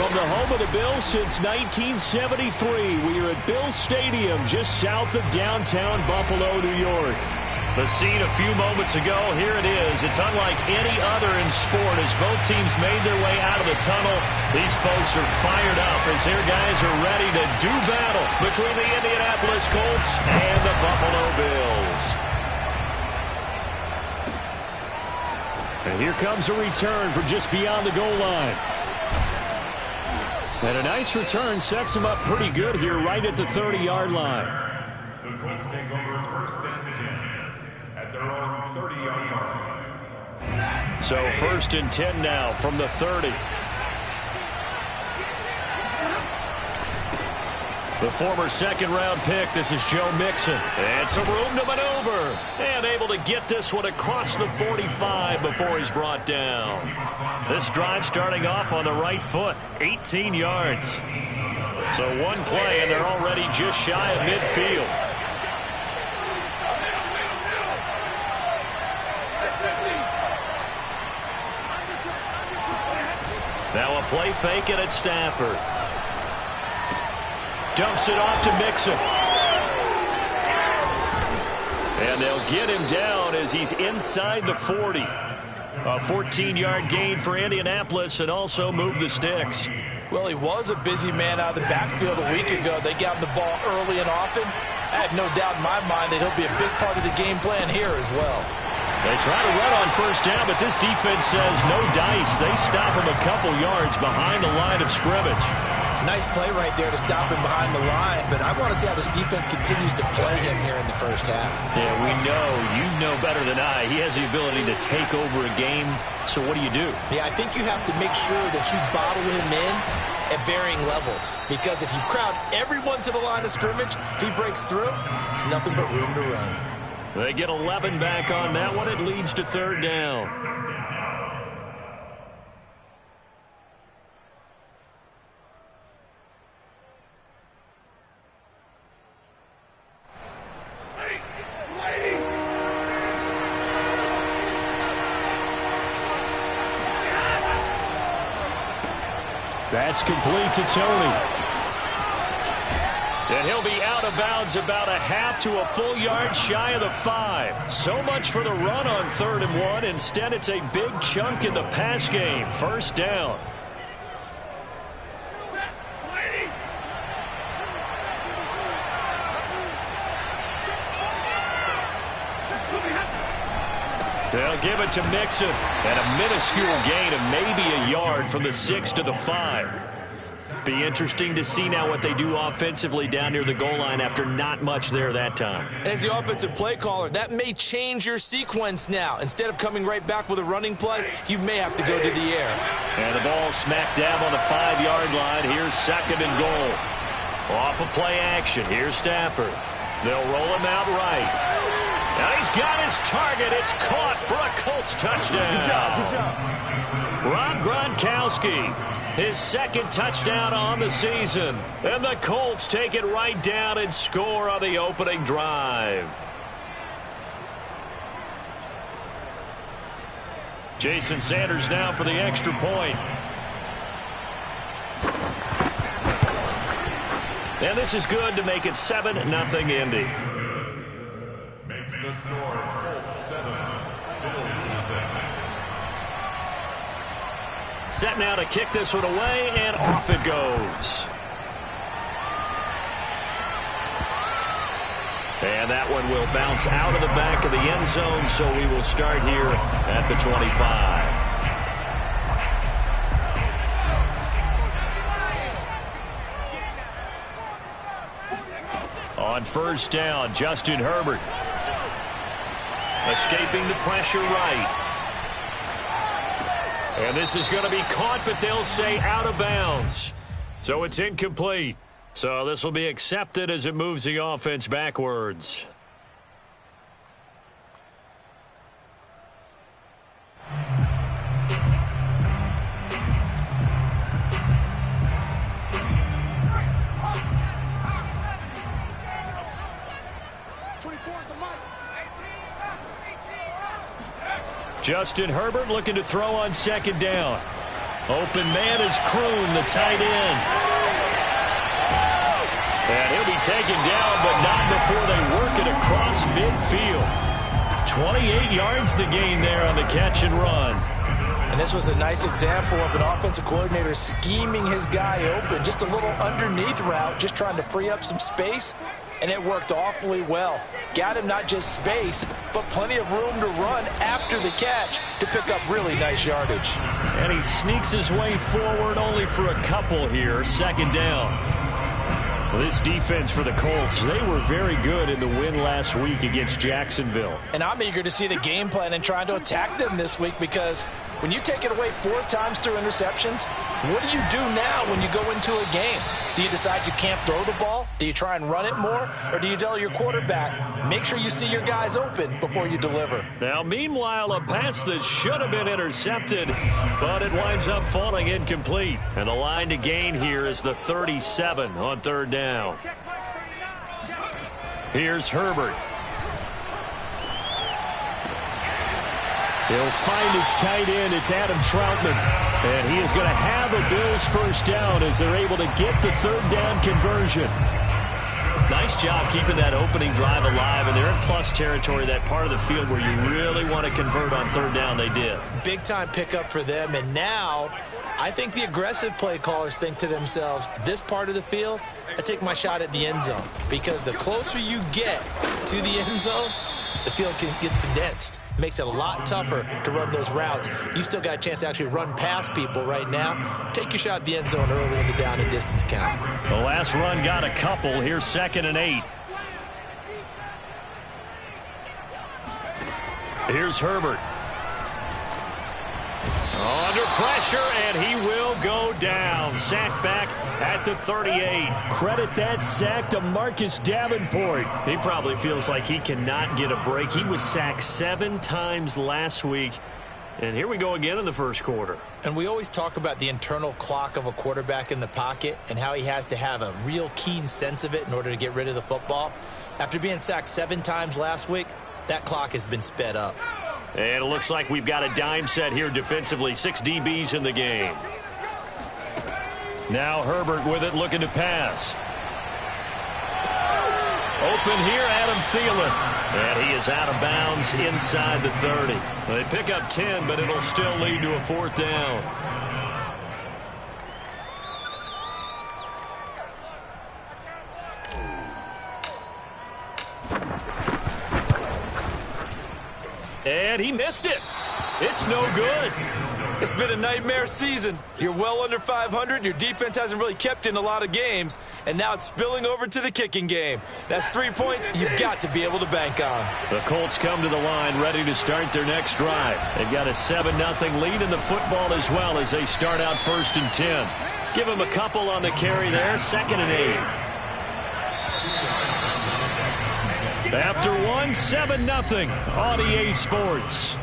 From the home of the Bills since 1973, we are at Bills Stadium just south of downtown Buffalo, New York. The scene a few moments ago, here it is. It's unlike any other in sport as both teams made their way out of the tunnel. These folks are fired up as their guys are ready to do battle between the Indianapolis Colts and the Buffalo Bills. And here comes a return from just beyond the goal line. And a nice return sets them up pretty good here right at the 30-yard line. The Colts take over first and 10 at their own 30-yard line. So first and 10 now from the 30. The former second-round pick, this is Joe Mixon. And some room to maneuver. And able to get this one across the 45 before he's brought down. This drive starting off on the right foot, 18 yards. So one play, and they're already just shy of midfield. Now a play fake, and it's Stafford. Dumps it off to Mixon. And they'll get him down as he's inside the 40. A 14-yard gain for Indianapolis and also move the sticks. Well, he was a busy man out of the backfield a week ago. They got him the ball early and often. I have no doubt in my mind that he'll be a big part of the game plan here as well. They try to run on first down, but this defense says no dice. They stop him a couple yards behind the line of scrimmage. Nice play right there to stop him behind the line, but I want to see how this defense continues to play him here in the first half. Yeah, we know, you know better than I. He has the ability to take over a game, so what do you do? Yeah, I think you have to make sure that you bottle him in at varying levels, because if you crowd everyone to the line of scrimmage, if he breaks through, it's nothing but room to run. They get 11 back on that one. It leads to third down. That's complete to Tony. And he'll be out of bounds about a half to a full yard shy of the 5. So much for the run on 3rd and 1. Instead, it's a big chunk in the pass game. First down. They'll give it to Mixon. And a minuscule gain of maybe a yard from the 6 to the 5. Be interesting to see now what they do offensively down near the goal line after not much there that time. As the offensive play caller, that may change your sequence now. Instead of coming right back with a running play, you may have to go to the air. And the ball smack dab on the 5-yard line. Here's 2nd and goal. Off of play action. Here's Stafford. They'll roll him out right. Now he's got his target. It's caught for a Colts touchdown. Good job. Rob Gronkowski, his 2nd touchdown on the season. And the Colts take it right down and score on the opening drive. Jason Sanders now for the extra point. And this is good to make it 7-0 Indy. Makes the score Colts 7, Bills 0. Set now to kick this one away, and off it goes. And that one will bounce out of the back of the end zone, so we will start here at the 25. On first down, Justin Herbert. Escaping the pressure right. And this is going to be caught, but they'll say out of bounds. So it's incomplete. So this will be accepted as it moves the offense backwards. Justin Herbert looking to throw on 2nd down. Open man is Kroon, the tight end. And he'll be taken down, but not before they work it across midfield. 28 yards the gain there on the catch and run. And this was a nice example of an offensive coordinator scheming his guy open. Just a little underneath route, just trying to free up some space, and it worked awfully well. Got him not just space, but plenty of room to run after the catch to pick up really nice yardage. And he sneaks his way forward only for a couple here. Second down. Well, this defense for the Colts, they were very good in the win last week against Jacksonville. And I'm eager to see the game plan and trying to attack them this week, because when you take it away 4 times through interceptions, what do you do now when you go into a game? Do you decide you can't throw the ball? Do you try and run it more? Or do you tell your quarterback, make sure you see your guys open before you deliver? Now, meanwhile, a pass that should have been intercepted, but it winds up falling incomplete. And the line to gain here is the 37 on third down. Here's Herbert. He'll find his tight end. It's Adam Troutman. And he is going to have a Bills first down as they're able to get the third down conversion. Nice job keeping that opening drive alive, and they're in plus territory, that part of the field where you really want to convert on third down. They did. Big time pickup for them, and now I think the aggressive play callers think to themselves, this part of the field, I take my shot at the end zone, because the closer you get to the end zone, the field gets condensed. Makes it a lot tougher to run those routes. You still got a chance to actually run past people right now. Take your shot at the end zone early in the down and distance count. The last run got a couple. Here's 2nd and 8. Here's Herbert. Under pressure, and he will go down. Sacked back at the 38. Credit that sack to Marcus Davenport. He probably feels like he cannot get a break. He was sacked 7 times last week. And here we go again in the first quarter. And we always talk about the internal clock of a quarterback in the pocket and how he has to have a real keen sense of it in order to get rid of the football. After being sacked 7 times last week, that clock has been sped up. And it looks like we've got a dime set here defensively. 6 DBs in the game. Now Herbert with it, looking to pass. Open here, Adam Thielen. And he is out of bounds inside the 30. They pick up 10, but it'll still lead to a 4th down. And he missed it. It's no good. It's been a nightmare season. You're well under 500. Your defense hasn't really kept you in a lot of games. And now it's spilling over to the kicking game. That's 3 points you've got to be able to bank on. The Colts come to the line ready to start their next drive. They've got a 7-0 lead in the football as well as they start out 1st and 10. Give them a couple on the carry there. 2nd and 8. After 1, 7-0 on EA Sports.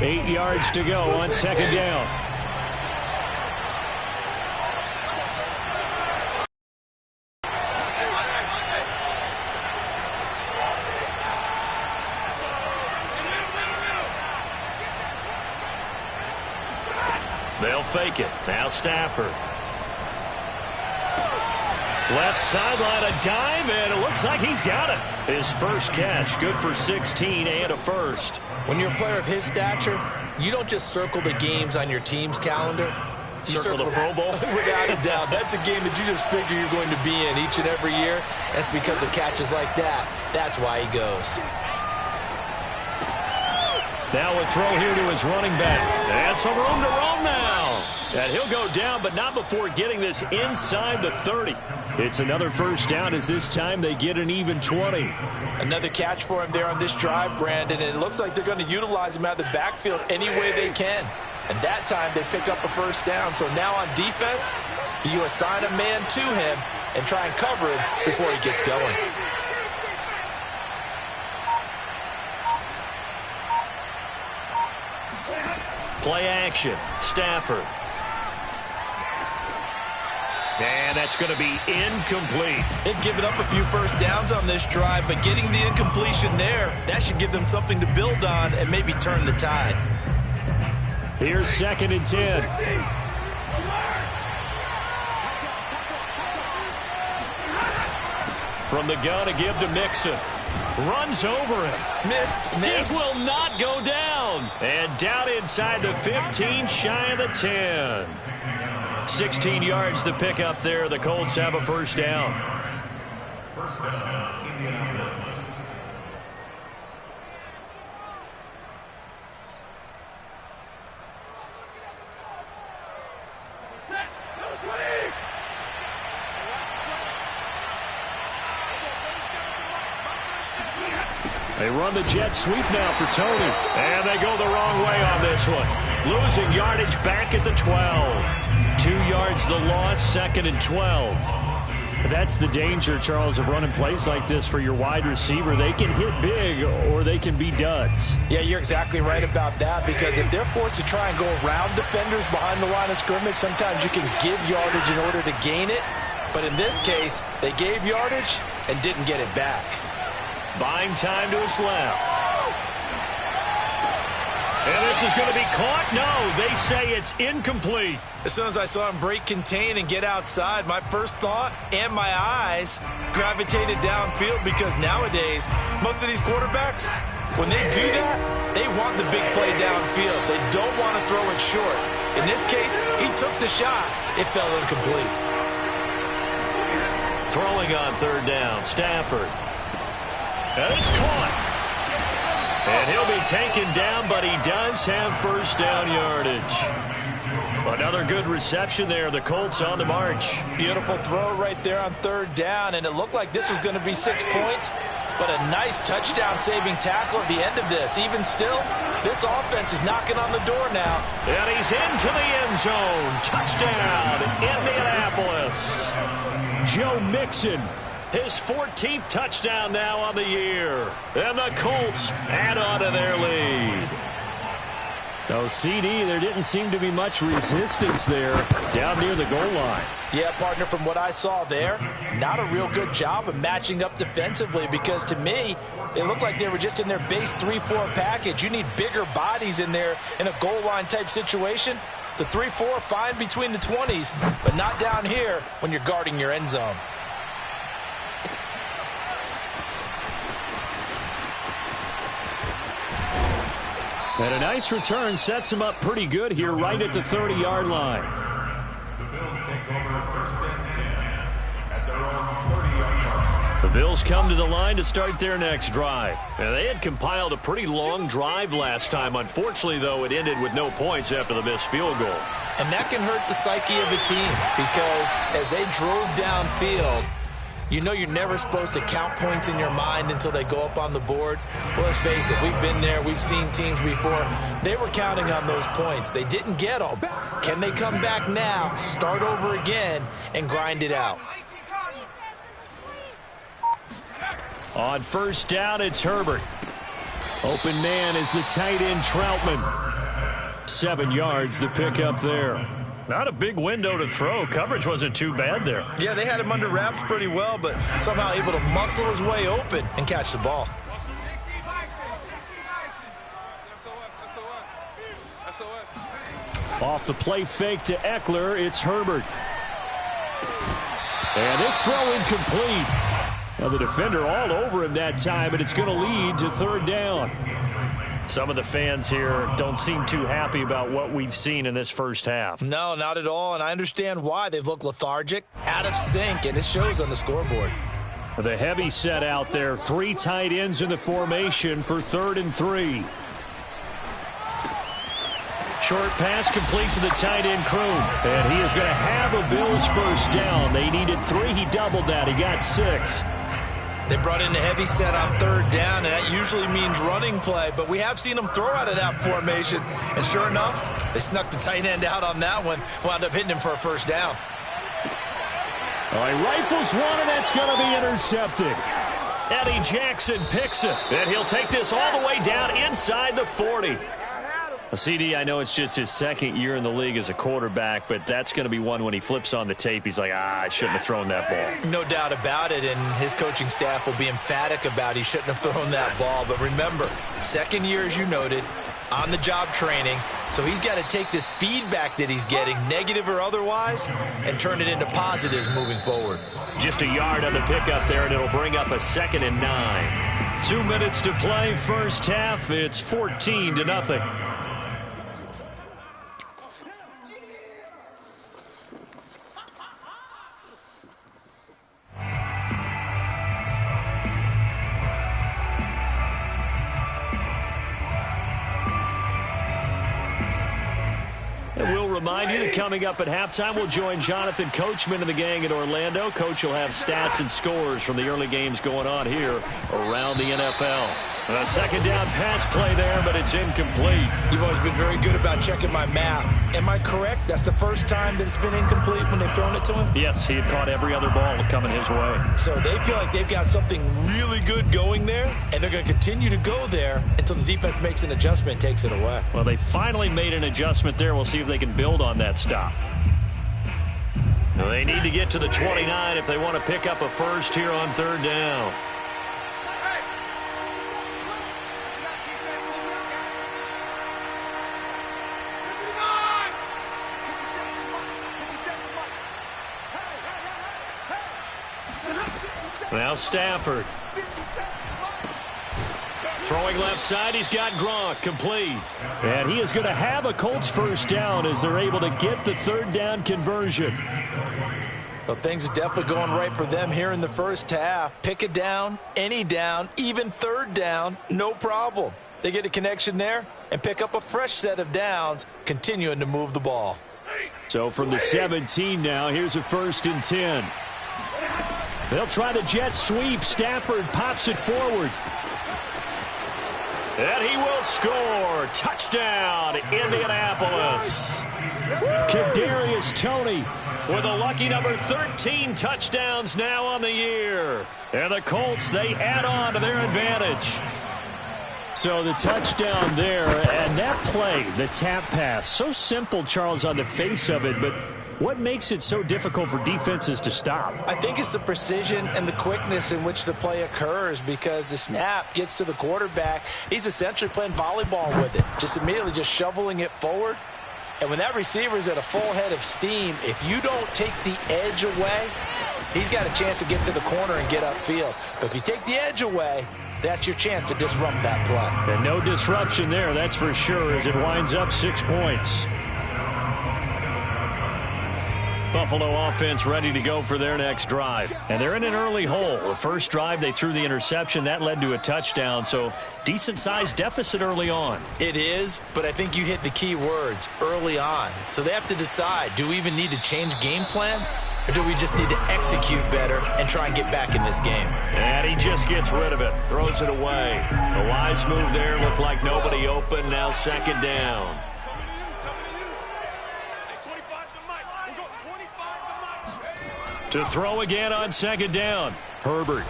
Eight yards to go on 2nd down. They'll fake it. Now Stafford. Left sideline, a dive, and it looks like he's got it. His first catch, good for 16 and a first. When you're a player of his stature, you don't just circle the games on your team's calendar. You circle the Pro Bowl? Without a doubt. That's a game that you just figure you're going to be in each and every year. That's because of catches like that. That's why he goes. Now a throw here to his running back. And some room to roam now. And he'll go down, but not before getting this inside the 30. It's another first down as this time they get an even 20. Another catch for him there on this drive, Brandon. And it looks like they're going to utilize him out of the backfield any way they can. And that time they pick up a first down. So now on defense, you assign a man to him and try and cover him before he gets going. Play action. Stafford. And that's going to be incomplete. They've given up a few first downs on this drive, but getting the incompletion there, that should give them something to build on and maybe turn the tide. Here's 2nd and 10. From the gun, a give to Mixon. Runs over him. Missed. It will not go down. And down inside the 15, shy of the 10. 16 yards the pickup there. The Colts have a first down. First down, Indianapolis. They run the jet sweep now for Tony. And they go the wrong way on this one. Losing yardage back at the 12. 2 yards the loss, 2nd and 12. That's the danger, Charles, of running plays like this for your wide receiver. They can hit big or they can be duds. Yeah, you're exactly right about that, because if they're forced to try and go around defenders behind the line of scrimmage, sometimes you can give yardage in order to gain it. But in this case, they gave yardage and didn't get it back. Buying time to his left. And this is going to be caught. No, they say it's incomplete. As soon as I saw him break contain and get outside, my first thought and my eyes gravitated downfield, because nowadays, most of these quarterbacks, when they do that, they want the big play downfield. They don't want to throw it short. In this case, he took the shot. It fell incomplete. Throwing on 3rd down, Stafford. And it's caught. And he'll be taken down, but he does have first down yardage. Another good reception there. The Colts on the march. Beautiful throw right there on 3rd down, and it looked like this was going to be 6 points, but a nice touchdown-saving tackle at the end of this. Even still, this offense is knocking on the door now. And he's into the end zone. Touchdown, Indianapolis. Joe Mixon. His 14th touchdown now on the year. And the Colts add on to their lead. No, CD, there didn't seem to be much resistance there down near the goal line. Yeah, partner, from what I saw there, not a real good job of matching up defensively, because to me, they looked like they were just in their base 3-4 package. You need bigger bodies in there in a goal line type situation. The 3-4, fine between the 20s, but not down here when you're guarding your end zone. And a nice return sets him up pretty good here right at the 30-yard line. The Bills take over 1st and 10 at their own 30-yard line. The Bills come to the line to start their next drive. And they had compiled a pretty long drive last time. Unfortunately, though, it ended with no points after the missed field goal. And that can hurt the psyche of a team, because as they drove downfield, you know you're never supposed to count points in your mind until they go up on the board. Well, let's face it, we've been there. We've seen teams before. They were counting on those points. They didn't get them. Can they come back now, start over again, and grind it out? On 1st down, it's Herbert. Open man is the tight end, Troutman. 7 yards, the pickup there. Not a big window to throw. Coverage wasn't too bad there. Yeah, they had him under wraps pretty well, but somehow able to muscle his way open and catch the ball. Off the play fake to Eckler, it's Herbert. And this throw incomplete. Now the defender all over him that time, and it's going to lead to 3rd down. Some of the fans here don't seem too happy about what we've seen in this first half. No, not at all, and I understand why. They've looked lethargic, out of sync, and it shows on the scoreboard. The heavy set out there. 3 tight ends in the formation for 3rd and 3. Short pass complete to the tight end, Kroon. And he is going to have a Bills first down. They needed 3. He doubled that. He got 6. They brought in a heavy set on 3rd down, and that usually means running play, but we have seen them throw out of that formation, and sure enough, they snuck the tight end out on that one, wound up hitting him for a first down. All right, rifles one, and that's going to be intercepted. Eddie Jackson picks it, and he'll take this all the way down inside the 40. CD, I know it's just his second year in the league as a quarterback, but that's going to be one when he flips on the tape, he's like, I shouldn't have thrown that ball. No doubt about it, and his coaching staff will be emphatic about he shouldn't have thrown that ball. But remember, second year, as you noted, on-the-job training, so he's got to take this feedback that he's getting, negative or otherwise, and turn it into positives moving forward. Just a yard on the pickup there, and it'll bring up a 2nd and 9. 2 minutes to play, first half. It's 14-0. And we'll remind you that coming up at halftime, we'll join Jonathan Coachman and the gang in Orlando. Coach will have stats and scores from the early games going on here around the NFL. A second down pass play there, but it's incomplete. You've always been very good about checking my math. Am I correct? That's the first time that it's been incomplete when they've thrown it to him? Yes, he had caught every other ball coming his way. So they feel like they've got something really good going there, and they're going to continue to go there until the defense makes an adjustment and takes it away. Well, they finally made an adjustment there. We'll see if they can build on that stop. Now, they need to get to the 29 if they want to pick up a first here on 3rd down. Now Stafford. Throwing left side, he's got Gronk, complete. And he is going to have a Colts first down as they're able to get the 3rd down conversion. Well, things are definitely going right for them here in the first half. Pick a down, any down, even 3rd down, no problem. They get a connection there and pick up a fresh set of downs, continuing to move the ball. So from the 17 now, here's a 1st and 10. They'll try the jet sweep. Stafford pops it forward. And he will score. Touchdown, Indianapolis. Kadarius Toney with a lucky number 13 touchdowns now on the year. And the Colts, they add on to their advantage. So the touchdown there, and that play, the tap pass, so simple, Charles, on the face of it, but what makes it so difficult for defenses to stop? I think it's the precision and the quickness in which the play occurs, because the snap gets to the quarterback. He's essentially playing volleyball with it, just immediately just shoveling it forward. And when that receiver is at a full head of steam, if you don't take the edge away, he's got a chance to get to the corner and get upfield. But if you take the edge away, that's your chance to disrupt that play. And no disruption there, that's for sure, as it winds up 6 points. Buffalo offense ready to go for their next drive. And they're in an early hole. The first drive, they threw the interception. That led to a touchdown, so decent-sized deficit early on. It is, but I think you hit the key words, early on. So they have to decide, do we even need to change game plan? Or do we just need to execute better and try and get back in this game? And he just gets rid of it, throws it away. A wise move there, looked like nobody open. Now 2nd down. To throw again on 2nd down. Herbert.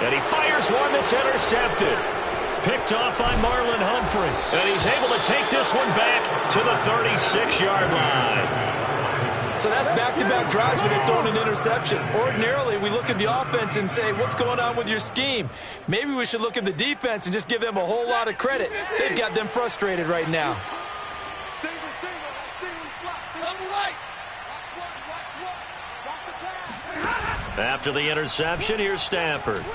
And he fires one that's intercepted. Picked off by Marlon Humphrey. And he's able to take this one back to the 36-yard line. So that's back-to-back drives where they've thrown an interception. Ordinarily, we look at the offense and say, what's going on with your scheme? Maybe we should look at the defense and just give them a whole lot of credit. They've got them frustrated right now. After the interception, here's Stafford.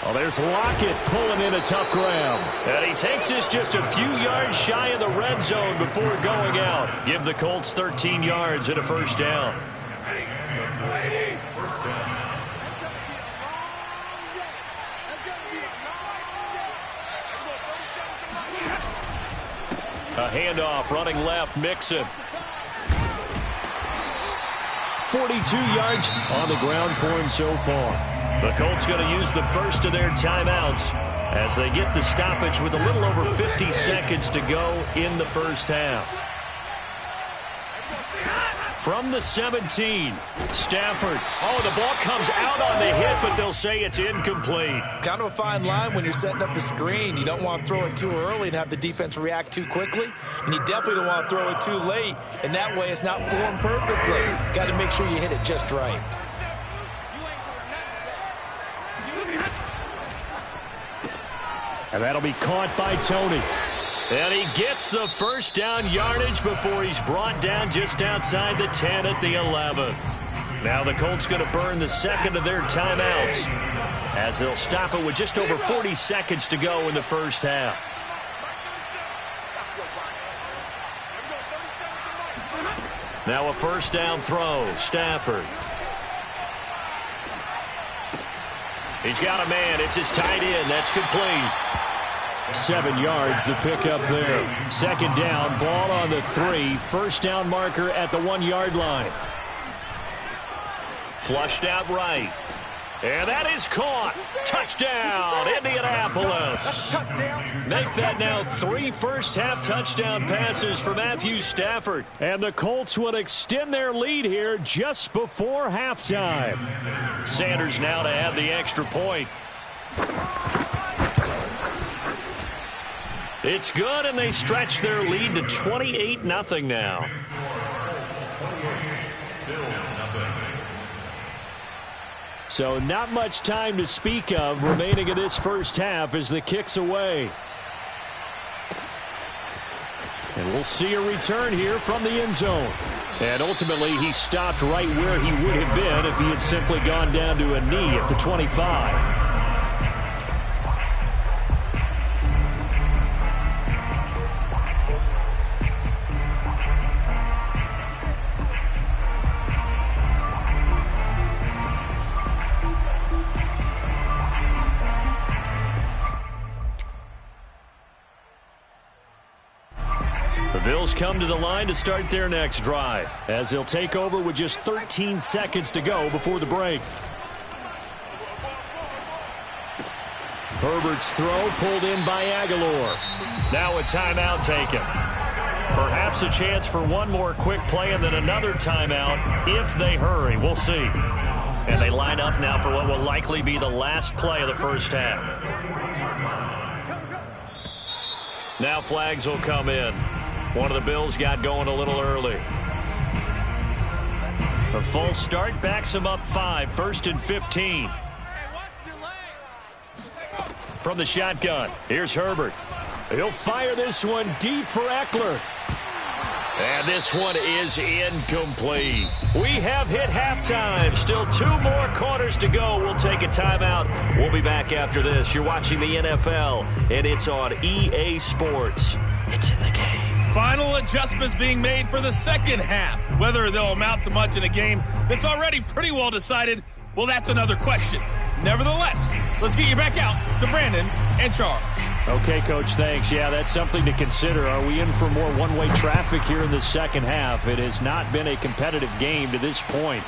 Oh, there's Lockett pulling in a tough grab. And he takes this just a few yards shy of the red zone before going out. Give the Colts 13 yards and a first down. A handoff running left, Mixon. 42 yards on the ground for him so far. The Colts going to use the first of their timeouts as they get the stoppage with a little over 50 seconds to go in the first half. From the 17, Stafford. Oh, the ball comes out on the hit, but they'll say it's incomplete. Kind of a fine line when you're setting up the screen. You don't want to throw it too early and have the defense react too quickly, and you definitely don't want to throw it too late, and that way it's not formed perfectly. Got to make sure you hit it just right. And that'll be caught by Tony. And he gets the first down yardage before he's brought down just outside the 10 at the 11. Now the Colts going to burn the second of their timeouts as they'll stop it with just over 40 seconds to go in the first half. Now a first down throw. Stafford. He's got a man. It's his tight end. That's complete. 7 yards, the pickup there. Second down, ball on the 3. First down marker at the 1-yard line. Flushed out right. And that is caught. Touchdown, Indianapolis. Make that now 3 first-half touchdown passes for Matthew Stafford. And the Colts would extend their lead here just before halftime. Sanders now to add the extra point. It's good, and they stretch their lead to 28-0 now. So not much time to speak of remaining in this first half as the kick's away. And we'll see a return here from the end zone. And ultimately, he stopped right where he would have been if he had simply gone down to a knee at the 25. Bills come to the line to start their next drive as they'll take over with just 13 seconds to go before the break. Herbert's throw pulled in by Aguilar. Now a timeout taken. Perhaps a chance for one more quick play and then another timeout if they hurry. We'll see. And they line up now for what will likely be the last play of the first half. Now flags will come in. One of the Bills got going a little early. A false start backs him up 5. First and 15. From the shotgun, here's Herbert. He'll fire this one deep for Eckler. And this one is incomplete. We have hit halftime. Still 2 more quarters to go. We'll take a timeout. We'll be back after this. You're watching the NFL, and it's on EA Sports. It's in the game. Final adjustments being made for the second half. Whether they'll amount to much in a game that's already pretty well decided, well, that's another question. Nevertheless, let's get you back out to Brandon and Charles. Okay, Coach, thanks. Yeah, that's something to consider. Are we in for more one-way traffic here in the second half? It has not been a competitive game to this point.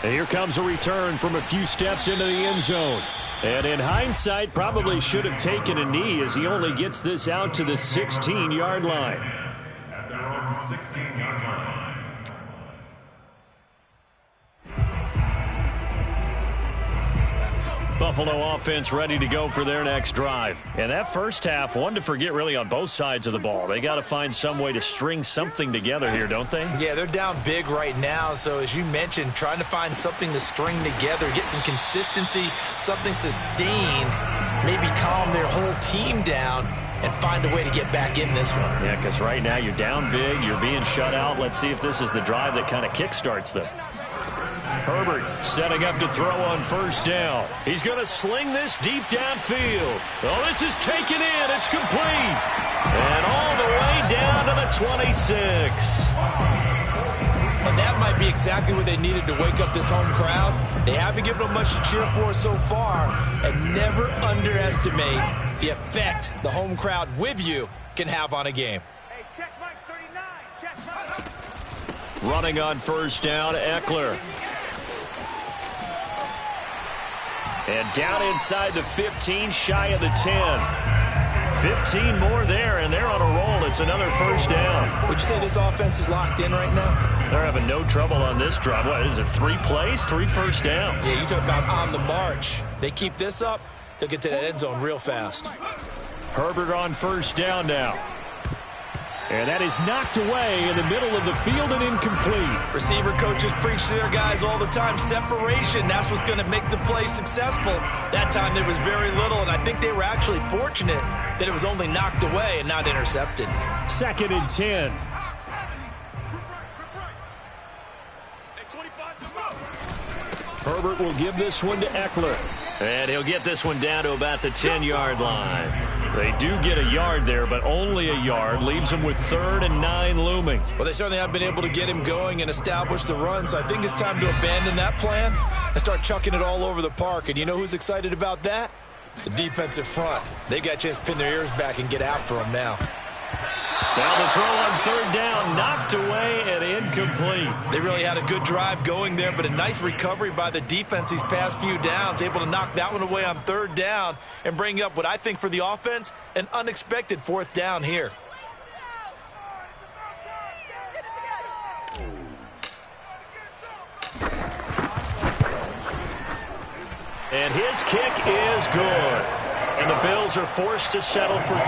And here comes a return from a few steps into the end zone. And in hindsight, probably should have taken a knee as he only gets this out to the 16-yard line. At their own 16-yard line. Buffalo offense ready to go for their next drive. And that first half, one to forget really on both sides of the ball. They got to find some way to string something together here, don't they? Yeah, they're down big right now. So as you mentioned, trying to find something to string together, get some consistency, something sustained, maybe calm their whole team down and find a way to get back in this one. Yeah, because right now you're down big, you're being shut out. Let's see if this is the drive that kind of kickstarts them. Herbert setting up to throw on first down. He's going to sling this deep downfield. Oh, this is taken in. It's complete. And all the way down to the 26. And that might be exactly what they needed to wake up this home crowd. They haven't given them much to cheer for so far. And never underestimate the effect the home crowd with you can have on a game. Hey, check Mike 39. Check Mike. Running on first down, Eckler. And down inside the 15, shy of the 10. 15 more there, and they're on a roll It's another first down. Would you say this offense is locked in right now? They're having no trouble on this drive. What is it, 3 plays, 3 first downs? Yeah, you talk about on the march. They keep this up, they'll get to that end zone real fast. Herbert on first down now. And that is knocked away in the middle of the field and incomplete. Receiver coaches preach to their guys all the time. Separation, that's what's going to make the play successful. That time there was very little, and I think they were actually fortunate that it was only knocked away and not intercepted. 2nd and 10. Herbert will give this one to Eckler. And he'll get this one down to about the 10-yard line. They do get a yard there, but only a yard. Leaves him with 3rd and 9 looming. Well, they certainly have been able to get him going and establish the run, so I think it's time to abandon that plan and start chucking it all over the park. And you know who's excited about that? The defensive front. They got a chance to pin their ears back and get after him now. Now the throw on 3rd down, knocked away and incomplete. They really had a good drive going there, but a nice recovery by the defense these past few downs, able to knock that one away on 3rd down and bring up what I think for the offense, an unexpected 4th down here. And his kick is good. And the Bills are forced to settle for 3.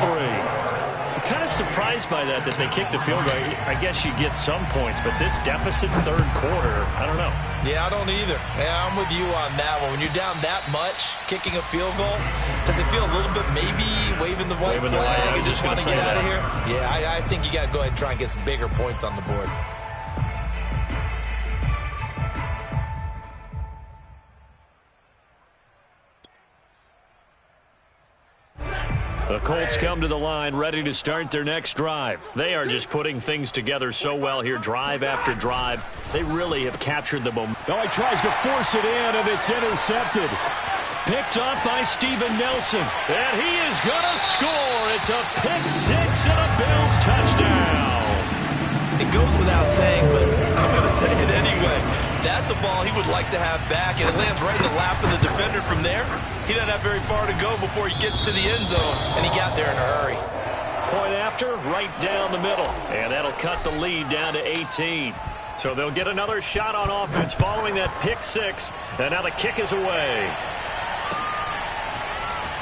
I'm kind of surprised by that they kicked the field goal. I guess you get some points, but this deficit 3rd quarter, I don't know. Yeah, I don't either. Yeah, I'm with you on that one. When you're down that much, kicking a field goal, does it feel a little bit maybe waving the white flag and just want to get out of here? Yeah, I think you got to go ahead and try and get some bigger points on the board. The Colts come to the line ready to start their next drive. They are just putting things together so well here, drive after drive. They really have captured the momentum. Oh, he tries to force it in, and it's intercepted. Picked up by Steven Nelson. And he is going to score. It's a pick 6 and a Bills touchdown. It goes without saying, but I'm going to say it anyway. That's a ball he would like to have back, and it lands right in the lap of the defender from there. He doesn't have very far to go before he gets to the end zone, and he got there in a hurry. Point after, right down the middle. And that'll cut the lead down to 18. So they'll get another shot on offense following that pick 6, and now the kick is away.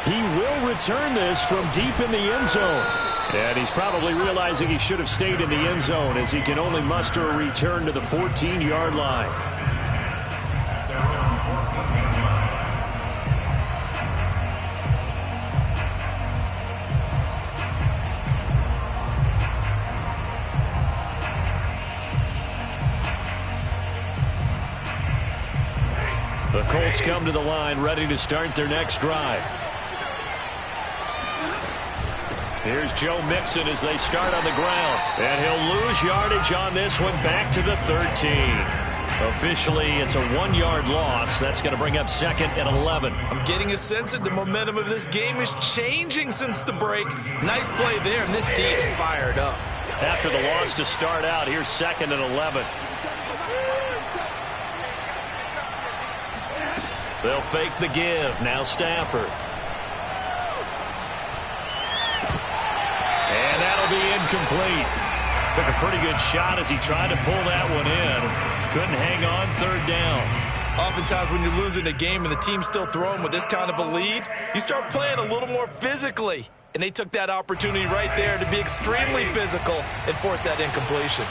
He will return this from deep in the end zone. And he's probably realizing he should have stayed in the end zone as he can only muster a return to the 14-yard line. The Colts come to the line ready to start their next drive. Here's Joe Mixon as they start on the ground. And he'll lose yardage on this one back to the 13. Officially, it's a 1-yard loss. That's going to bring up 2nd and 11. I'm getting a sense that the momentum of this game is changing since the break. Nice play there, and this D is fired up. After the loss to start out, here's 2nd and 11. They'll fake the give. Now Stafford. And that'll be incomplete. Took a pretty good shot as he tried to pull that one in. Couldn't hang on 3rd down. Oftentimes when you're losing a game and the team's still throwing with this kind of a lead, you start playing a little more physically. And they took that opportunity right there to be extremely physical and force that incompletion.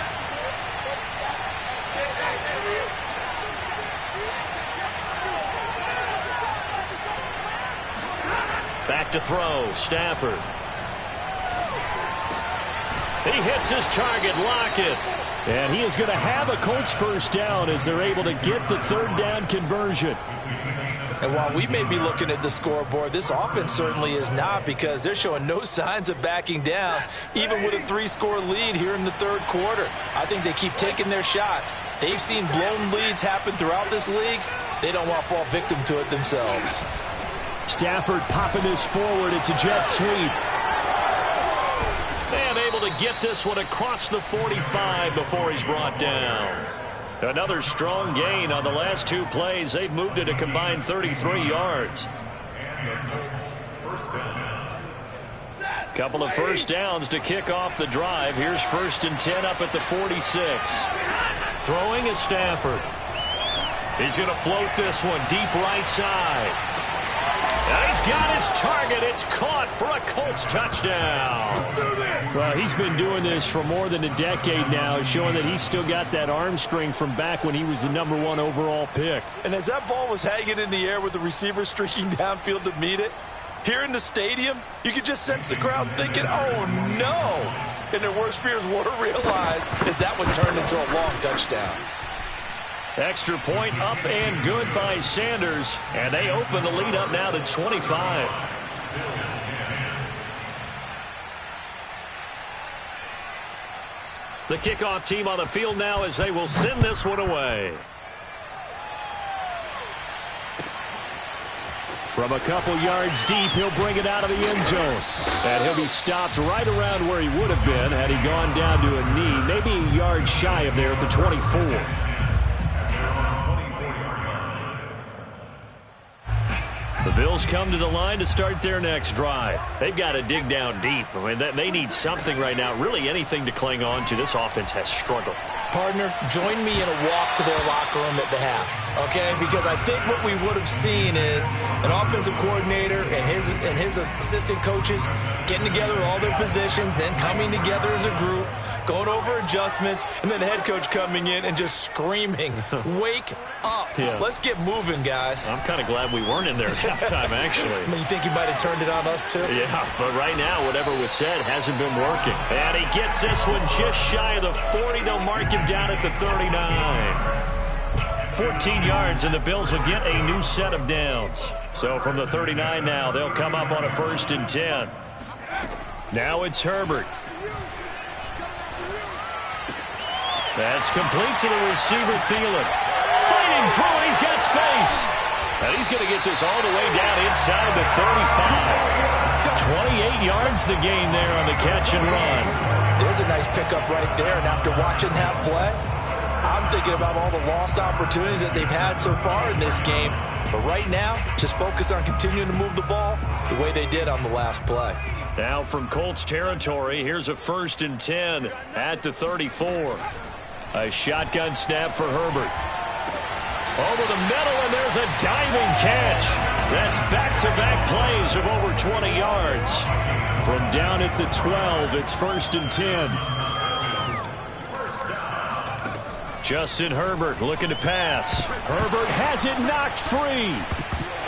Back to throw, Stafford. He hits his target, Lockett. And he is going to have a Colts first down as they're able to get the 3rd down conversion. And while we may be looking at the scoreboard, this offense certainly is not, because they're showing no signs of backing down, even with a 3-score lead here in the 3rd quarter. I think they keep taking their shots. They've seen blown leads happen throughout this league. They don't want to fall victim to it themselves. Stafford popping this forward. It's a jet sweep. And able to get this one across the 45 before he's brought down. Another strong gain on the last 2 plays. They've moved it a combined 33 yards. And the Colts first down. Couple of first downs to kick off the drive. Here's 1st and 10 up at the 46. Throwing is Stafford. He's going to float this one deep right side. And he's got his target. It's caught for a Colts touchdown. Well, he's been doing this for more than a decade now, showing that he's still got that arm strength from back when he was the #1 overall pick. And as that ball was hanging in the air with the receiver streaking downfield to meet it, here in the stadium, you could just sense the crowd thinking, oh, no. And their worst fears were realized as that one turned into a long touchdown. Extra point up and good by Sanders. And they open the lead up now to 25. The kickoff team on the field now as they will send this one away. From a couple yards deep, he'll bring it out of the end zone. And he'll be stopped right around where he would have been had he gone down to a knee, maybe a yard shy of there at the 24. The Bills come to the line to start their next drive. They've got to dig down deep. I mean, they need something right now, really anything to cling on to. This offense has struggled. Partner, join me in a walk to their locker room at the half, okay? Because I think what we would have seen is an offensive coordinator and his assistant coaches getting together with all their positions, then coming together as a group, going over adjustments, and then the head coach coming in and just screaming, wake up. Yeah. Let's get moving, guys. I'm kind of glad we weren't in there at halftime, actually. I mean, you think he might have turned it on us, too? Yeah, but right now, whatever was said hasn't been working. And he gets this one just shy of the 40. They'll mark him down at the 39. 14 yards, and the Bills will get a new set of downs. So from the 39 now, they'll come up on a 1st and 10. Now it's Herbert. That's complete to the receiver, Thielen. Fighting through it, he's got space. And he's going to get this all the way down inside the 35. 28 yards the gain there on the catch and run. There's a nice pickup right there, and after watching that play, I'm thinking about all the lost opportunities that they've had so far in this game. But right now, just focus on continuing to move the ball the way they did on the last play. Now from Colts territory, here's a 1st and 10 at the 34. A shotgun snap for Herbert. Over the middle, and there's a diving catch. That's back-to-back plays of over 20 yards. From down at the 12, it's 1st and 10. Justin Herbert looking to pass. Herbert has it knocked free.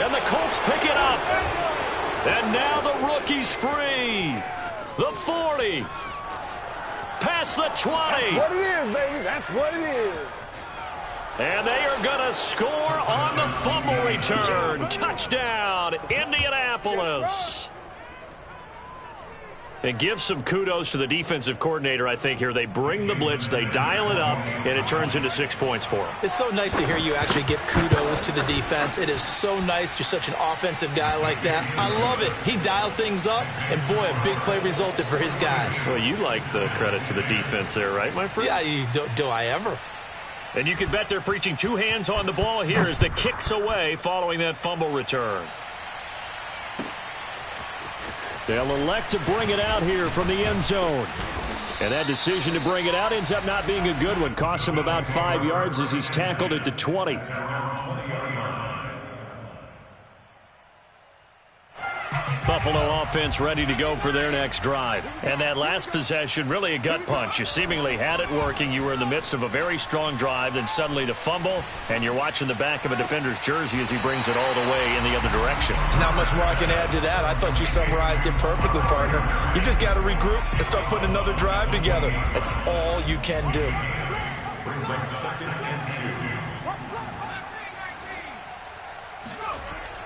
And the Colts pick it up. And now the rookie's free. The 40. Past the 20. That's what it is, baby. That's what it is. And they are going to score on the fumble return. Touchdown, Indianapolis. And give some kudos to the defensive coordinator, I think, here. They bring the blitz, they dial it up, and it turns into 6 points for them. It's so nice to hear you actually give kudos to the defense. It is so nice. You're such an offensive guy like that. I love it. He dialed things up, and boy, a big play resulted for his guys. Well, you like the credit to the defense there, right, my friend? Yeah, do I ever? And you can bet they're preaching two hands on the ball here as the kick's away following that fumble return. They'll elect to bring it out here from the end zone. And that decision to bring it out ends up not being a good one. Costs him about 5 yards as he's tackled at the 20. Buffalo offense ready to go for their next drive. And that last possession, really a gut punch. You seemingly had it working. You were in the midst of a very strong drive. Then suddenly the fumble, and you're watching the back of a defender's jersey as he brings it all the way in the other direction. There's not much more I can add to that. I thought you summarized it perfectly, partner. You just got to regroup and start putting another drive together. That's all you can do. Brings up 2nd and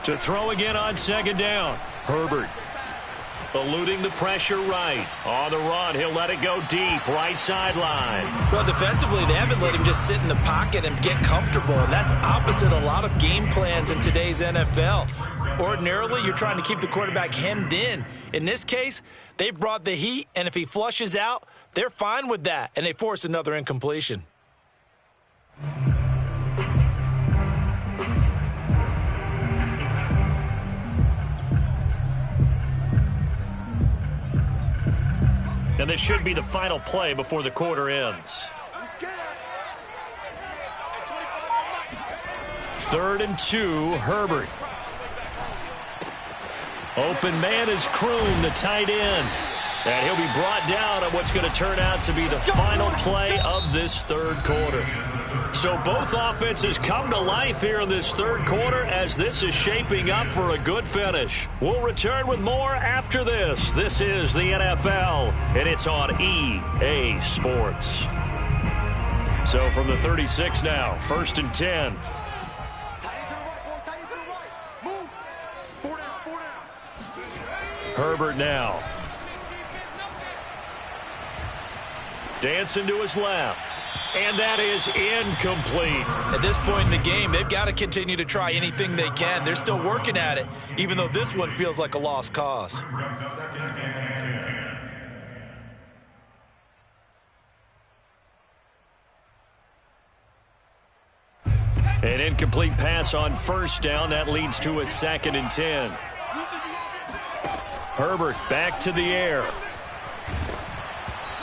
2. To throw again on 2nd down. Herbert eluding the pressure right. On the run, he'll let it go deep, right sideline. Well, defensively, they haven't let him just sit in the pocket and get comfortable, and that's opposite a lot of game plans in today's NFL. Ordinarily, you're trying to keep the quarterback hemmed in. In this case, they brought the heat, and if he flushes out, they're fine with that, and they force another incompletion. And this should be the final play before the quarter ends. 3rd and 2, Herbert. Open man is Kroon, the tight end. And he'll be brought down on what's going to turn out to be the final play of this 3rd quarter. So both offenses come to life here in this 3rd quarter as this is shaping up for a good finish. We'll return with more after this. This is the NFL, and it's on EA Sports. So from the 36 now, 1st and 10. Herbert now. Dancing to his left. And that is incomplete. At this point in the game, they've got to continue to try anything they can. They're still working at it, even though this one feels like a lost cause. An incomplete pass on 1st down. That leads to a 2nd and 10. Herbert back to the air.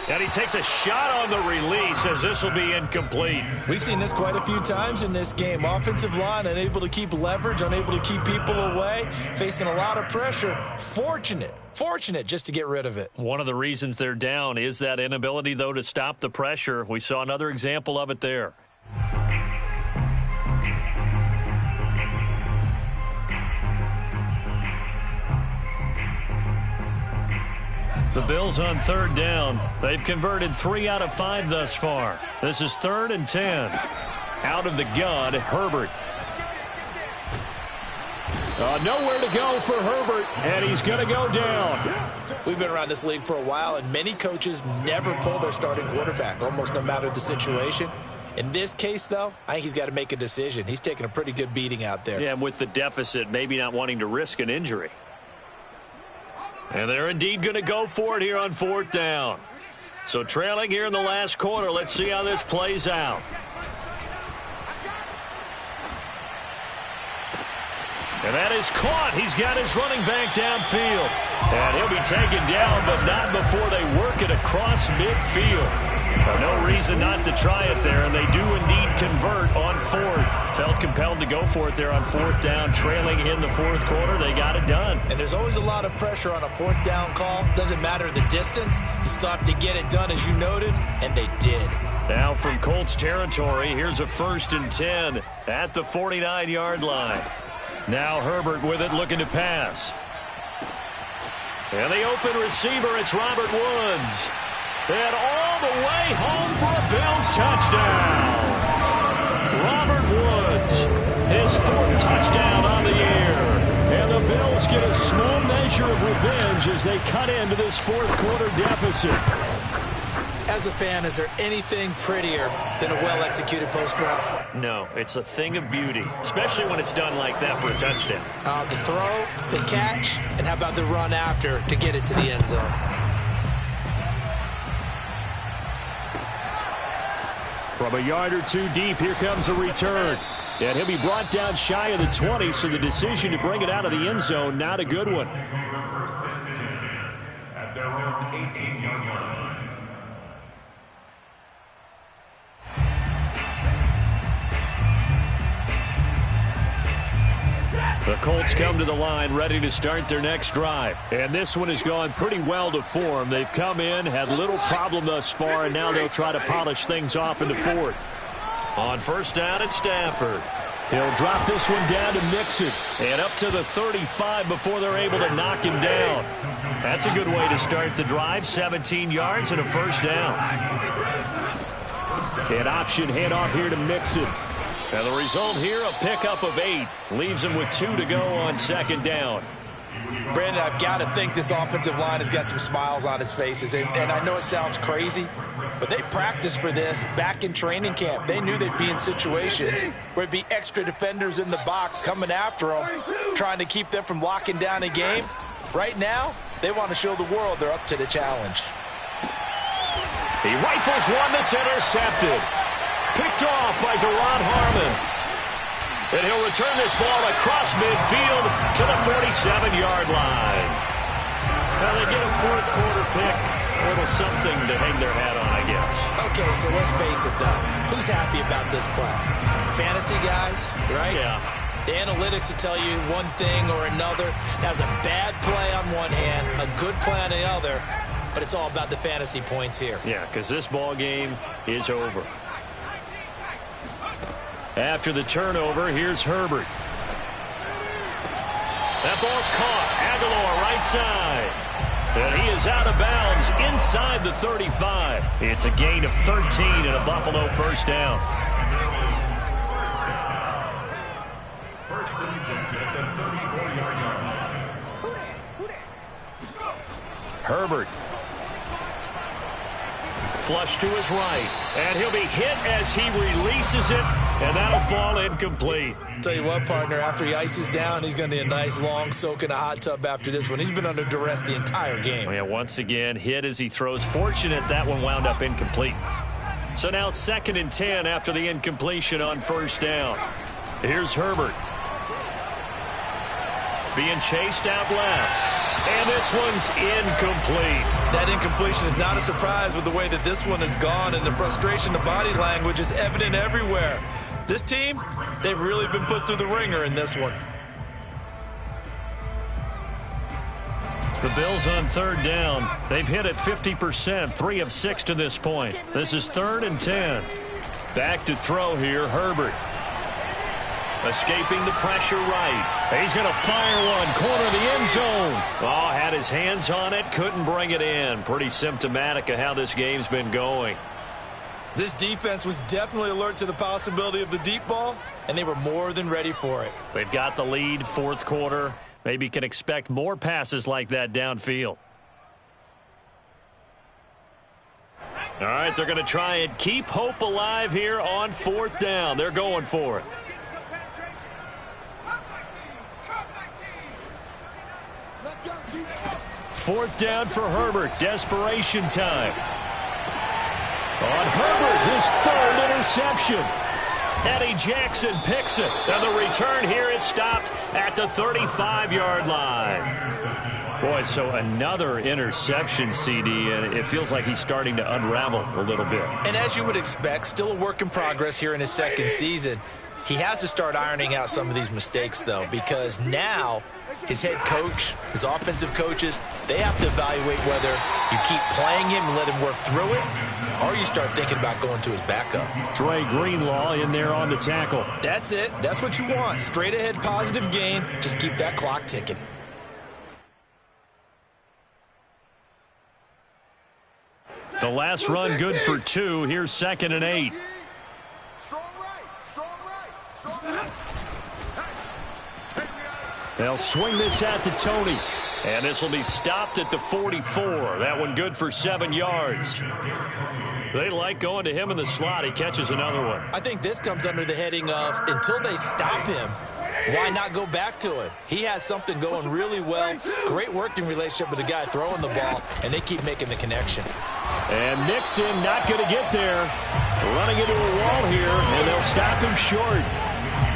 And he takes a shot on the release as this will be incomplete. We've seen this quite a few times in this game. Offensive line unable to keep leverage, unable to keep people away, facing a lot of pressure. Fortunate just to get rid of it. One of the reasons they're down is that inability, though, to stop the pressure. We saw another example of it there. The Bills on 3rd down. They've converted 3 out of 5 thus far. This is 3rd and 10. Out of the gun, Herbert. Nowhere to go for Herbert, and he's going to go down. We've been around this league for a while, and many coaches never pull their starting quarterback, almost no matter the situation. In this case, though, I think he's got to make a decision. He's taking a pretty good beating out there. Yeah, and with the deficit, maybe not wanting to risk an injury. And they're indeed going to go for it here on 4th down. So trailing here in the last quarter, let's see how this plays out. And that is caught. He's got his running back downfield. And he'll be taken down, but not before they work it across midfield. No reason not to try it there, and they do indeed convert on 4th. Felt compelled to go for it there on 4th down, trailing in the 4th quarter. They got it done. And there's always a lot of pressure on a 4th down call. Doesn't matter the distance. You still have to get it done, as you noted, and they did. Now from Colts territory, here's a 1st and 10 at the 49-yard line. Now Herbert with it, looking to pass. And the open receiver, it's Robert Woods. And all the way home for a Bills touchdown. Robert Woods, his 4th touchdown on the year. And the Bills get a small measure of revenge as they cut into this 4th quarter deficit. As a fan, is there anything prettier than a well-executed post route? No, it's a thing of beauty, especially when it's done like that for a touchdown. The throw, the catch, and how about the run after to get it to the end zone? From a yard or 2 deep, here comes a return. And he'll be brought down shy of the 20, so the decision to bring it out of the end zone, not a good one. At their own 18-yard line. The Colts come to the line ready to start their next drive. And this one has gone pretty well to form. They've come in, had little problem thus far, and now they'll try to polish things off in the 4th. On 1st down, it's Stafford. He'll drop this one down to Mixon. And up to the 35 before they're able to knock him down. That's a good way to start the drive. 17 yards and a 1st down. An option handoff here to Mixon. And the result here, a pickup of 8. Leaves him with 2 to go on 2nd down. Brandon, I've got to think this offensive line has got some smiles on its faces. And I know it sounds crazy, but they practiced for this back in training camp. They knew they'd be in situations where it'd be extra defenders in the box coming after them, trying to keep them from locking down a game. Right now, they want to show the world they're up to the challenge. He rifles one that's intercepted. Picked off by Deron Harmon. And he'll return this ball across midfield to the 47-yard line. Now they get a 4th quarter pick A little something to hang their hat on, I guess. Okay, so let's face it, though. Who's happy about this play? Fantasy guys, right? Yeah. The analytics will tell you one thing or another. That's a bad play on one hand, a good play on the other, but it's all about the fantasy points here. Yeah, because this ball game is over. After the turnover, here's Herbert. That ball's caught. Aguilar right side. And he is out of bounds inside the 35. It's a gain of 13 and a Buffalo first down. First and 10 at the 34-yard line. Herbert. Flush to his right. And he'll be hit as he releases it. And that'll fall incomplete. Tell you what, partner, after he ices down, he's going to need a nice long soak in a hot tub after this one. He's been under duress the entire game. Yeah, once again, hit as he throws. Fortunate that one wound up incomplete. So now 2nd and 10 after the incompletion on first down. Here's Herbert. Being chased out left. And this one's incomplete. That incompletion is not a surprise with the way that this one has gone, and the frustration, the body language is evident everywhere. This team, they've really been put through the ringer in this one. The Bills on 3rd down. They've hit it 50%, 3 of 6 to this point. This is 3rd and 10. Back to throw here, Herbert. Escaping the pressure right. He's going to fire one. Corner of the end zone. Oh, had his hands on it. Couldn't bring it in. Pretty symptomatic of how this game's been going. This defense was definitely alert to the possibility of the deep ball, and they were more than ready for it. They've got the lead, 4th quarter. Maybe can expect more passes like that downfield. All right, they're going to try and keep hope alive here on 4th down. They're going for it. 4th down for Herbert. Desperation time. On Herbert, his 3rd interception. Eddie Jackson picks it. And the return here is stopped at the 35-yard line. Boy, so another interception, CD, and it feels like he's starting to unravel a little bit. And as you would expect, still a work in progress here in his 2nd season. He has to start ironing out some of these mistakes, though, because now his head coach, his offensive coaches, they have to evaluate whether you keep playing him and let him work through it, or you start thinking about going to his backup. Dre Greenlaw in there on the tackle. That's it. That's what you want. Straight ahead positive gain. Just keep that clock ticking. The last run good for 2. Here's 2nd and 8. They'll swing this out to Tony. And this will be stopped at the 44. That one good for 7 yards. They like going to him in the slot. He catches another one. I think this comes under the heading of until they stop him, why not go back to him? He has something going really well. Great working relationship with the guy throwing the ball, and they keep making the connection. And Nixon not going to get there. Running into a wall here, and they'll stop him short.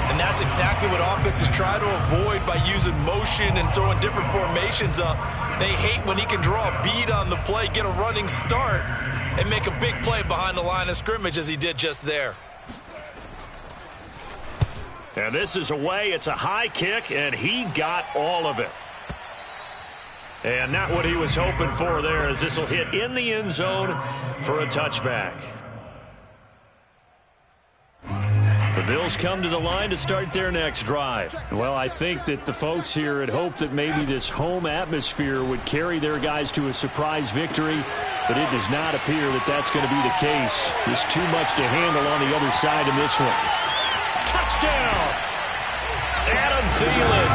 And that's exactly what offenses try to avoid by using motion and throwing different formations up. They hate when he can draw a bead on the play, get a running start, and make a big play behind the line of scrimmage as he did just there. And this is away. It's a high kick, and he got all of it. And not what he was hoping for there, as this will hit in the end zone for a touchback. The Bills come to the line to start their next drive. Well, I think that the folks here had hoped that maybe this home atmosphere would carry their guys to a surprise victory, but it does not appear that that's going to be the case. There's too much to handle on the other side in this one. Touchdown! Adam Thielen,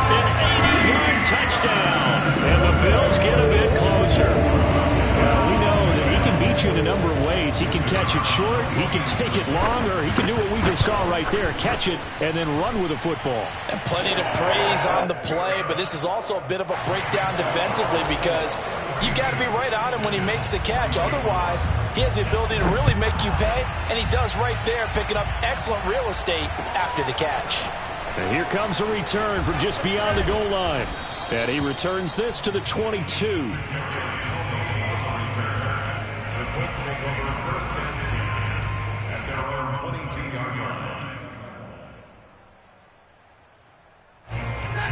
an 80-yard touchdown, and the Bills get a bit closer. Well, we know that he can beat you in a number of ways. He can catch it short, he can take it long, or he can do what we just saw right there, catch it and then run with the football. And plenty to praise on the play, but this is also a bit of a breakdown defensively because you got to be right on him when he makes the catch. Otherwise, he has the ability to really make you pay, and he does right there, picking up excellent real estate after the catch. And here comes a return from just beyond the goal line. And he returns this to the 22.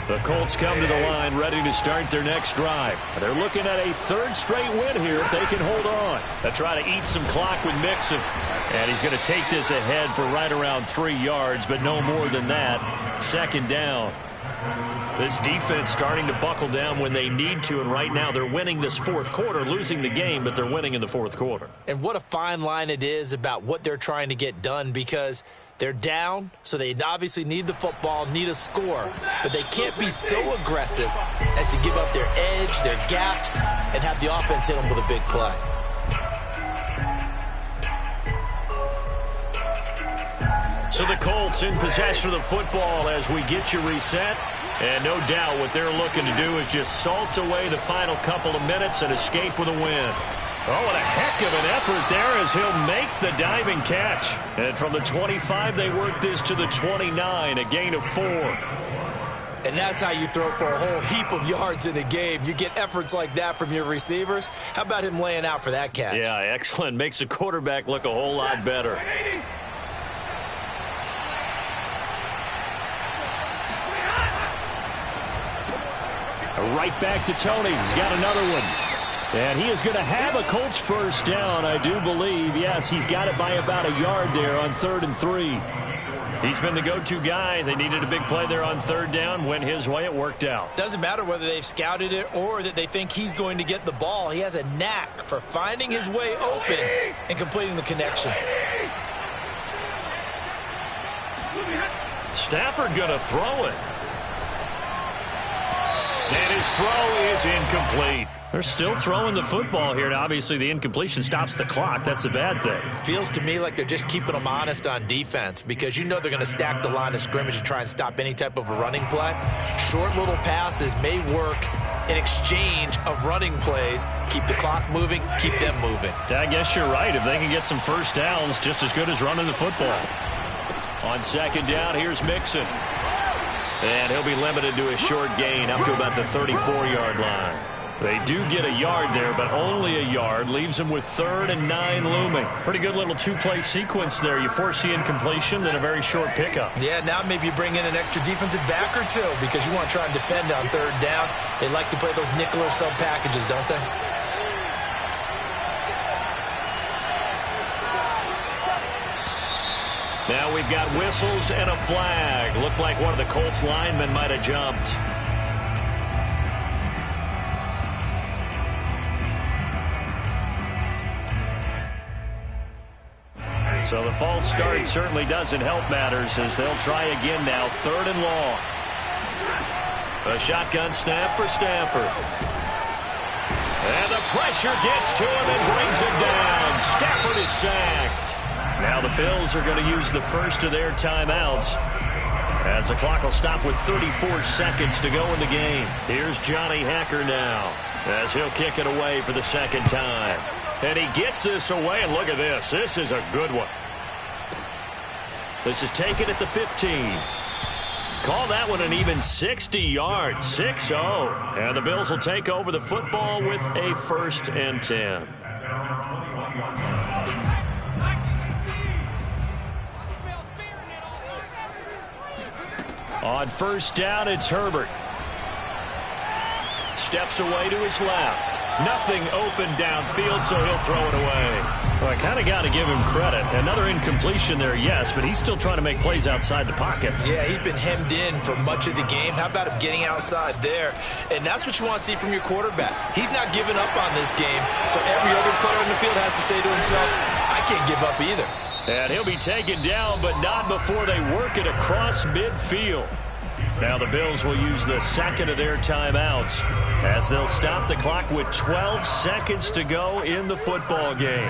The Colts come to the line ready to start their next drive. They're looking at a third straight win here if they can hold on. They'll try to eat some clock with Mixon. And he's going to take this ahead for right around 3 yards, but no more than that. Second down. This defense starting to buckle down when they need to, and right now they're winning this fourth quarter, losing the game, but they're winning in the fourth quarter. And what a fine line it is about what they're trying to get done, because they're down, so they obviously need the football, need a score, but they can't be so aggressive as to give up their edge, their gaps, and have the offense hit them with a big play. So the Colts in possession of the football as we get you reset. And no doubt what they're looking to do is just salt away the final couple of minutes and escape with a win. Oh, what a heck of an effort there as he'll make the diving catch. And from the 25, they work this to the 29, a gain of 4. And that's how you throw for a whole heap of yards in a game. You get efforts like that from your receivers. How about him laying out for that catch? Yeah, excellent. Makes the quarterback look a whole lot better. Right back to Tony. He's got another one. And he is going to have a Colts first down, I do believe. Yes, he's got it by about a yard there on 3rd and 3. He's been the go-to guy. They needed a big play there on 3rd down. Went his way. It worked out. Doesn't matter whether they've scouted it or that they think he's going to get the ball. He has a knack for finding his way open and completing the connection. Stafford going to throw it. And his throw is incomplete. They're still throwing the football here. Now, obviously, the incompletion stops the clock. That's a bad thing. Feels to me like they're just keeping them honest on defense, because you know they're going to stack the line of scrimmage and try and stop any type of a running play. Short little passes may work in exchange of running plays. Keep the clock moving, keep them moving. I guess you're right. If they can get some first downs, just as good as running the football. On 2nd down, here's Mixon. And he'll be limited to a short gain up to about the 34-yard line. They do get a yard there, but only a yard. Leaves them with 3rd and 9 looming. Pretty good little 2-play sequence there. You force the incompletion, then a very short pickup. Yeah, now maybe you bring in an extra defensive back or two, because you want to try and defend on 3rd down. They like to play those nickel or sub packages, don't they? Now we've got whistles and a flag. Looked like one of the Colts linemen might have jumped. So the false start certainly doesn't help matters as they'll try again now. 3rd and long. A shotgun snap for Stafford. And the pressure gets to him and brings him down. Stafford is sacked. Now the Bills are going to use the first of their timeouts as the clock will stop with 34 seconds to go in the game. Here's Johnny Hacker now as he'll kick it away for the 2nd time. And he gets this away, and look at this. This is a good one. This is taken at the 15. Call that one an even 60 yards, 6-0. And the Bills will take over the football with a 1st and 10. On 1st down, it's Herbert. Steps away to his left. Nothing open downfield, so he'll throw it away. Well, I kind of got to give him credit. Another incompletion there, yes, but he's still trying to make plays outside the pocket. Yeah, he's been hemmed in for much of the game. How about him getting outside there? And that's what you want to see from your quarterback. He's not giving up on this game, so every other player in the field has to say to himself, I can't give up either. And he'll be taken down, but not before they work it across midfield. Now the Bills will use the 2nd of their timeouts as they'll stop the clock with 12 seconds to go in the football game.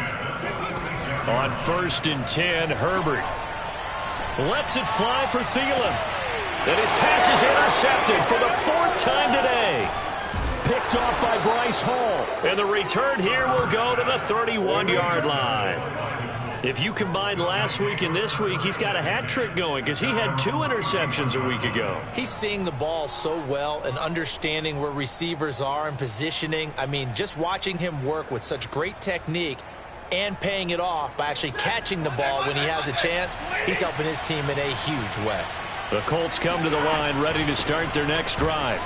On 1st and 10, Herbert lets it fly for Thielen. And his pass is intercepted for the 4th time today. Picked off by Bryce Hall. And the return here will go to the 31-yard line. If you combine last week and this week, he's got a hat trick going because he had 2 interceptions a week ago. He's seeing the ball so well and understanding where receivers are and positioning. I mean, just watching him work with such great technique and paying it off by actually catching the ball when he has a chance, he's helping his team in a huge way. The Colts come to the line, ready to start their next drive.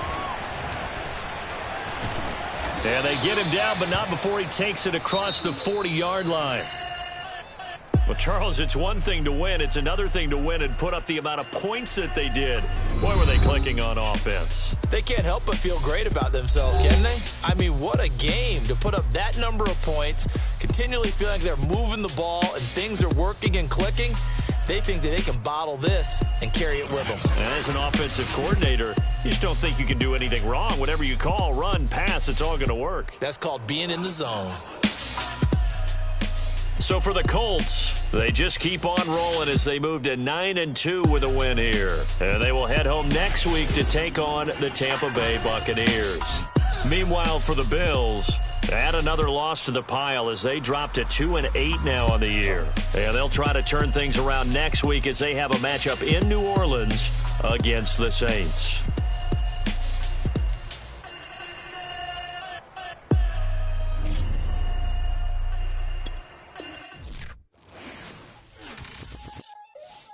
And they get him down, but not before he takes it across the 40-yard line. Well, Charles, it's one thing to win. It's another thing to win and put up the amount of points that they did. Boy, were they clicking on offense. They can't help but feel great about themselves, can they? I mean, what a game to put up that number of points, continually feeling like they're moving the ball and things are working and clicking. They think that they can bottle this and carry it with them. And as an offensive coordinator, you just don't think you can do anything wrong. Whatever you call, run, pass, it's all going to work. That's called being in the zone. So for the Colts, they just keep on rolling as they move to 9-2 with a win here. And they will head home next week to take on the Tampa Bay Buccaneers. Meanwhile, for the Bills, add another loss to the pile as they drop to 2-8 now on the year. And they'll try to turn things around next week as they have a matchup in New Orleans against the Saints.